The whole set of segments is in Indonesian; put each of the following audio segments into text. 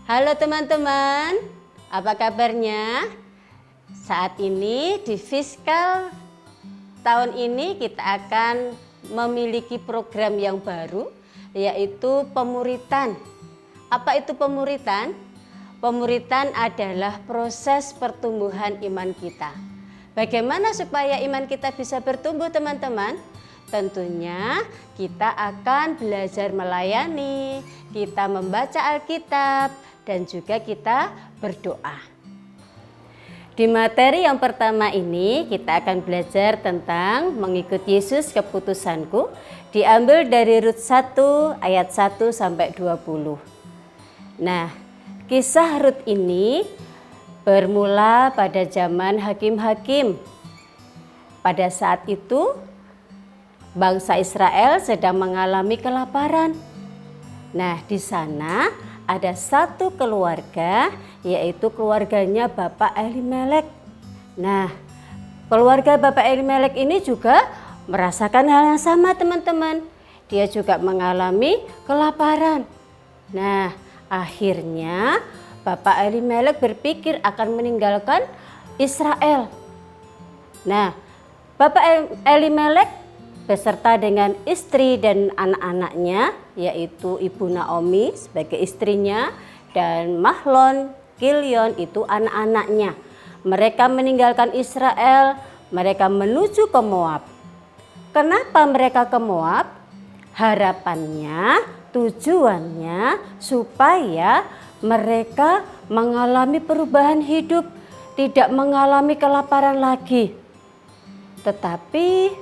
Halo teman-teman, apa kabarnya? Saat ini di fiskal tahun ini kita akan memiliki program yang baru, yaitu pemuritan. Apa itu pemuritan? Pemuritan adalah proses pertumbuhan iman kita. Bagaimana supaya iman kita bisa bertumbuh, teman-teman? Tentunya kita akan belajar melayani, kita membaca Alkitab, dan juga kita berdoa. Di materi yang pertama ini kita akan belajar tentang mengikut Yesus keputusanku, diambil dari Rut 1 ayat 1 sampai 20. Nah, kisah Rut ini bermula pada zaman hakim-hakim. Pada saat itu bangsa Israel sedang mengalami kelaparan. Nah, di sana ada satu keluarga, yaitu keluarganya Bapak Elimelek. Nah, keluarga Bapak Elimelek ini juga merasakan hal yang sama, teman-teman. Dia juga mengalami kelaparan. Nah, akhirnya Bapak Elimelek berpikir akan meninggalkan Israel. Nah, Bapak Elimelek beserta dengan istri dan anak-anaknya, yaitu Ibu Naomi sebagai istrinya dan Mahlon, Kilion itu anak-anaknya. Mereka meninggalkan Israel, mereka menuju ke Moab. Kenapa mereka ke Moab? Harapannya, tujuannya supaya mereka mengalami perubahan hidup, tidak mengalami kelaparan lagi. Tetapi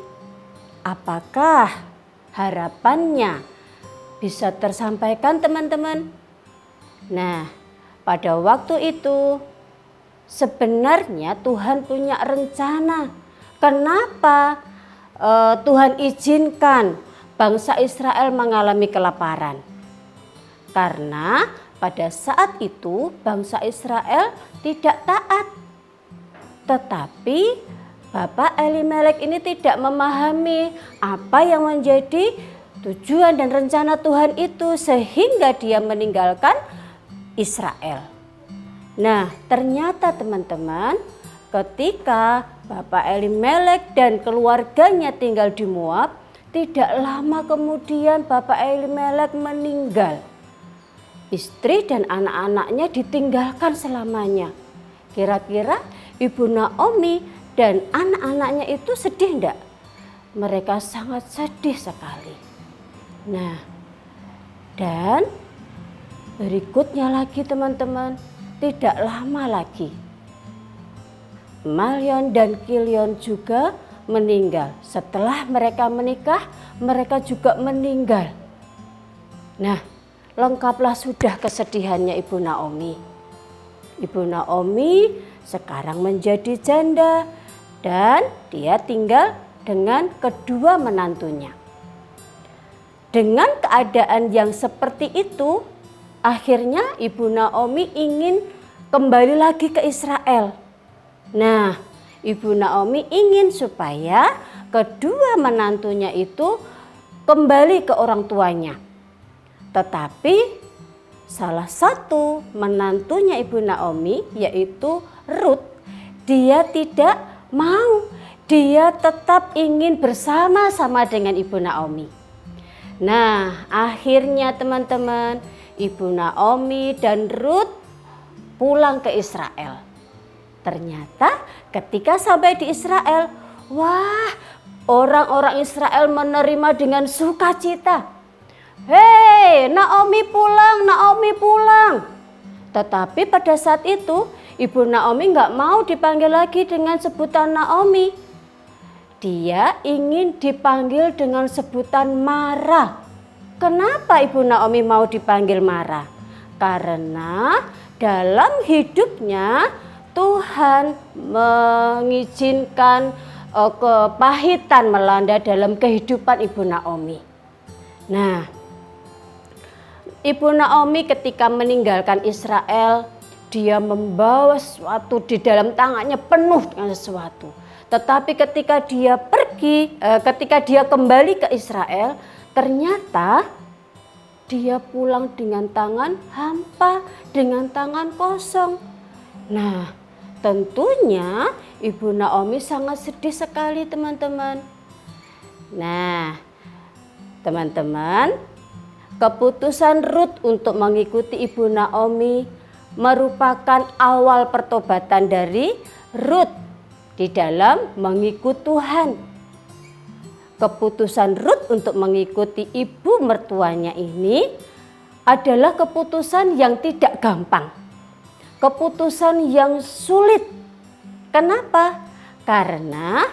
apakah harapannya bisa tersampaikan, teman-teman? Nah, pada waktu itu sebenarnya Tuhan punya rencana. Kenapa Tuhan izinkan bangsa Israel mengalami kelaparan? Karena pada saat itu bangsa Israel tidak taat. Tetapi Bapak Elimelek ini tidak memahami apa yang menjadi tujuan dan rencana Tuhan itu, sehingga dia meninggalkan Israel. Nah, ternyata teman-teman, ketika Bapak Elimelek dan keluarganya tinggal di Moab, tidak lama kemudian Bapak Elimelek meninggal. Istri dan anak-anaknya ditinggalkan selamanya. Kira-kira Ibu Naomi dan anak-anaknya itu sedih enggak? Mereka sangat sedih sekali. Nah, dan berikutnya lagi teman-teman, tidak lama lagi Mahlon dan Kilion juga meninggal. Setelah mereka menikah, mereka juga meninggal. Nah, lengkaplah sudah kesedihannya Ibu Naomi. Ibu Naomi sekarang menjadi janda dan dia tinggal dengan kedua menantunya. Dengan keadaan yang seperti itu, akhirnya Ibu Naomi ingin kembali lagi ke Israel. Nah, Ibu Naomi ingin supaya kedua menantunya itu kembali ke orang tuanya. Tetapi salah satu menantunya Ibu Naomi, yaitu Rut, dia tidak mau. Dia tetap ingin bersama-sama dengan Ibu Naomi. Nah, akhirnya teman-teman, Ibu Naomi dan Rut pulang ke Israel. Ternyata ketika sampai di Israel, wah, orang-orang Israel menerima dengan sukacita. Hei, Naomi pulang, Naomi pulang. Tetapi pada saat itu Ibu Naomi nggak mau dipanggil lagi dengan sebutan Naomi. Dia ingin dipanggil dengan sebutan Mara. Kenapa Ibu Naomi mau dipanggil Mara? Karena dalam hidupnya Tuhan mengizinkan kepahitan melanda dalam kehidupan Ibu Naomi. Nah, Ibu Naomi ketika meninggalkan Israel, dia membawa sesuatu di dalam tangannya penuh dengan sesuatu. Tetapi ketika dia pergi, ketika dia kembali ke Israel, ternyata dia pulang dengan tangan hampa, dengan tangan kosong. Nah, tentunya Ibu Naomi sangat sedih sekali teman-teman. Nah, teman-teman, keputusan Ruth untuk mengikuti Ibu Naomi merupakan awal pertobatan dari Ruth di dalam mengikut Tuhan. Keputusan Ruth untuk mengikuti ibu mertuanya ini adalah keputusan yang tidak gampang. Keputusan yang sulit. Kenapa? Karena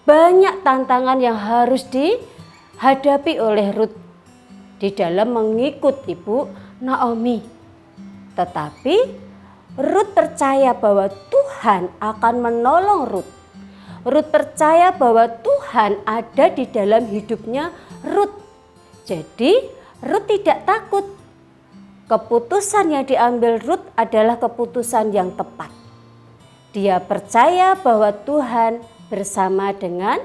banyak tantangan yang harus dihadapi oleh Ruth di dalam mengikut Ibu Naomi. Tetapi Ruth percaya bahwa Tuhan akan menolong Ruth. Ruth percaya bahwa Tuhan ada di dalam hidupnya Ruth. Jadi Ruth tidak takut. Keputusan yang diambil Ruth adalah keputusan yang tepat. Dia percaya bahwa Tuhan bersama dengan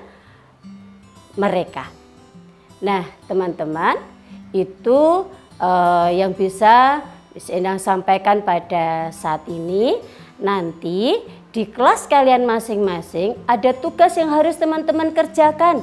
mereka. Nah, teman-teman, itu yang bisa Miss Endang sampaikan pada saat ini. Nanti di kelas kalian masing-masing ada tugas yang harus teman-teman kerjakan.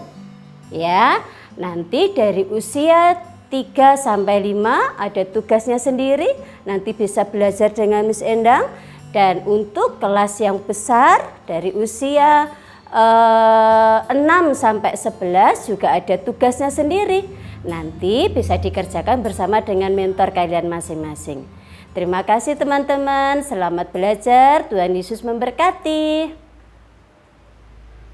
Ya, nanti dari usia 3 sampai 5 ada tugasnya sendiri. Nanti bisa belajar dengan Miss Endang. Dan untuk kelas yang besar dari usia 6 sampai 11 juga ada tugasnya sendiri. Nanti bisa dikerjakan bersama dengan mentor kalian masing-masing. Terima kasih teman-teman, selamat belajar, Tuhan Yesus memberkati.